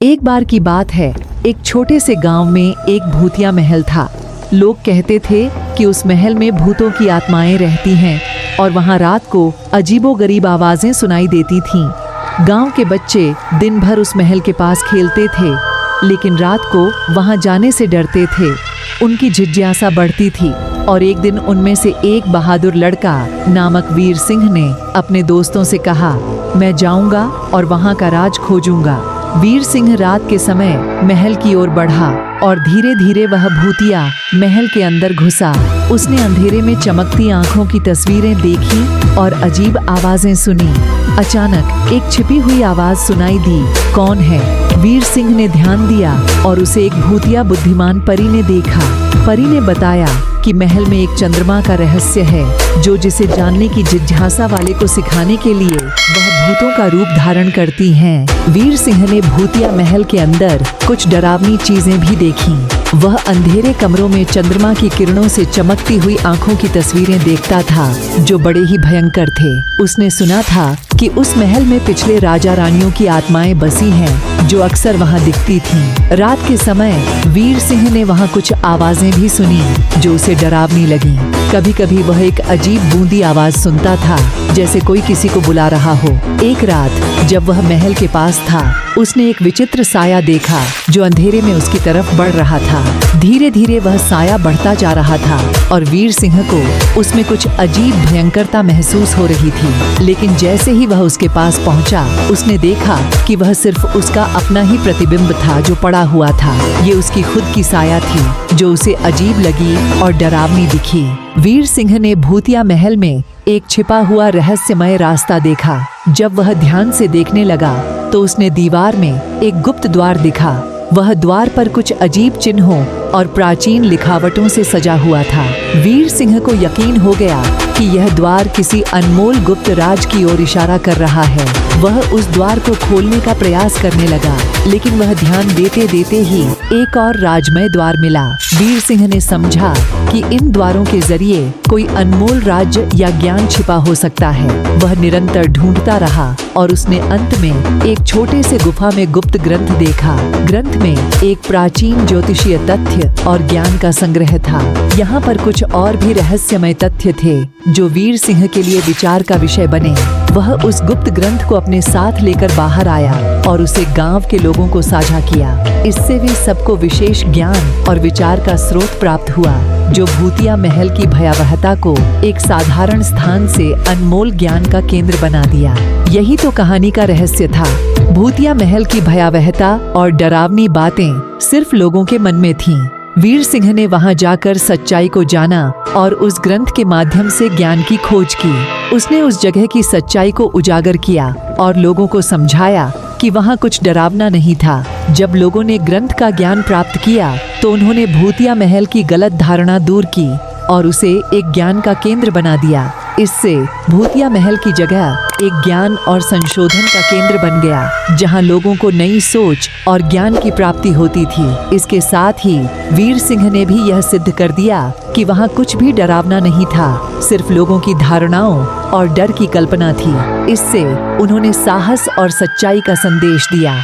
एक बार की बात है, एक छोटे से गांव में एक भूतिया महल था। लोग कहते थे कि उस महल में भूतों की आत्माएं रहती हैं और वहां रात को अजीबोगरीब आवाजें सुनाई देती थीं। गांव के बच्चे दिन भर उस महल के पास खेलते थे, लेकिन रात को वहां जाने से डरते थे। उनकी जिज्ञासा बढ़ती थी और एक दिन उनमें से एक बहादुर लड़का नामक वीर सिंह ने अपने दोस्तों से कहा, मैं जाऊंगा और वहां का राज खोजूंगा। वीर सिंह रात के समय महल की ओर बढ़ा और धीरे धीरे वह भूतिया महल के अंदर घुसा। उसने अंधेरे में चमकती आंखों की तस्वीरें देखी और अजीब आवाजें सुनी। अचानक एक छिपी हुई आवाज सुनाई दी, कौन है? वीर सिंह ने ध्यान दिया और उसे एक भूतिया बुद्धिमान परी ने देखा। परी ने बताया कि महल में एक चंद्रमा का रहस्य है, जो जिसे जानने की जिज्ञासा वाले को सिखाने के लिए वह भूतों का रूप धारण करती हैं। वीर सिंह ने भूतिया महल के अंदर कुछ डरावनी चीजें भी देखीं। वह अंधेरे कमरों में चंद्रमा की किरणों से चमकती हुई आंखों की तस्वीरें देखता था, जो बड़े ही भयंकर थे। उसने सुना था कि उस महल में पिछले राजा रानियों की आत्माएं बसी हैं, जो अक्सर वहां दिखती थीं। रात के समय वीर सिंह ने वहां कुछ आवाजें भी सुनी, जो उसे डरावनी लगी। कभी कभी वह एक अजीब बूंदी आवाज सुनता था, जैसे कोई किसी को बुला रहा हो। एक रात जब वह महल के पास था, उसने एक विचित्र साया देखा, जो अंधेरे में उसकी तरफ बढ़ रहा था। धीरे धीरे वह साया बढ़ता जा रहा था और वीर सिंह को उसमें कुछ अजीब भयंकरता महसूस हो रही थी। लेकिन जैसे ही वह उसके पास पहुंचा, उसने देखा कि वह सिर्फ उसका अपना ही प्रतिबिंब था जो पड़ा हुआ था। ये उसकी खुद की साया थी, जो उसे अजीब लगी और डरावनी दिखी। वीर सिंह ने भूतिया महल में एक छिपा हुआ रहस्यमय रास्ता देखा। जब वह ध्यान से देखने लगा तो उसने दीवार में एक गुप्त द्वार दिखा। वह द्वार पर कुछ अजीब चिन्हों और प्राचीन लिखावटों से सजा हुआ था। वीर सिंह को यकीन हो गया कि यह द्वार किसी अनमोल गुप्त राज की ओर इशारा कर रहा है। वह उस द्वार को खोलने का प्रयास करने लगा, लेकिन वह ध्यान देते देते ही एक और राजमय द्वार मिला। वीर सिंह ने समझा कि इन द्वारों के जरिए कोई अनमोल राज्य या ज्ञान छिपा हो सकता है। वह निरंतर ढूंढता रहा और उसने अंत में एक छोटे से गुफा में गुप्त ग्रंथ देखा। ग्रंथ में एक प्राचीन ज्योतिषीय तथ्य और ज्ञान का संग्रह था। यहाँ पर कुछ और भी रहस्यमय तथ्य थे, जो वीर सिंह के लिए विचार का विषय बने। वह उस गुप्त ग्रंथ को अपने साथ लेकर बाहर आया और उसे गांव के लोगों को साझा किया। इससे भी सबको विशेष ज्ञान और विचार का स्रोत प्राप्त हुआ, जो भूतिया महल की भयावहता को एक साधारण स्थान से अनमोल ज्ञान का केंद्र बना दिया। यही तो कहानी का रहस्य था। भूतिया महल की भयावहता और डरावनी बातें सिर्फ लोगों के मन में थीं। वीर सिंह ने वहां जाकर सच्चाई को जाना और उस ग्रंथ के माध्यम से ज्ञान की खोज की। उसने उस जगह की सच्चाई को उजागर किया और लोगों को समझाया कि वहां कुछ डरावना नहीं था। जब लोगों ने ग्रंथ का ज्ञान प्राप्त किया, तो उन्होंने भूतिया महल की गलत धारणा दूर की और उसे एक ज्ञान का केंद्र बना दिया। इससे भूतिया महल की जगह एक ज्ञान और संशोधन का केंद्र बन गया, जहां लोगों को नई सोच और ज्ञान की प्राप्ति होती थी। इसके साथ ही वीर सिंह ने भी यह सिद्ध कर दिया कि वहां कुछ भी डरावना नहीं था, सिर्फ लोगों की धारणाओं और डर की कल्पना थी। इससे उन्होंने साहस और सच्चाई का संदेश दिया।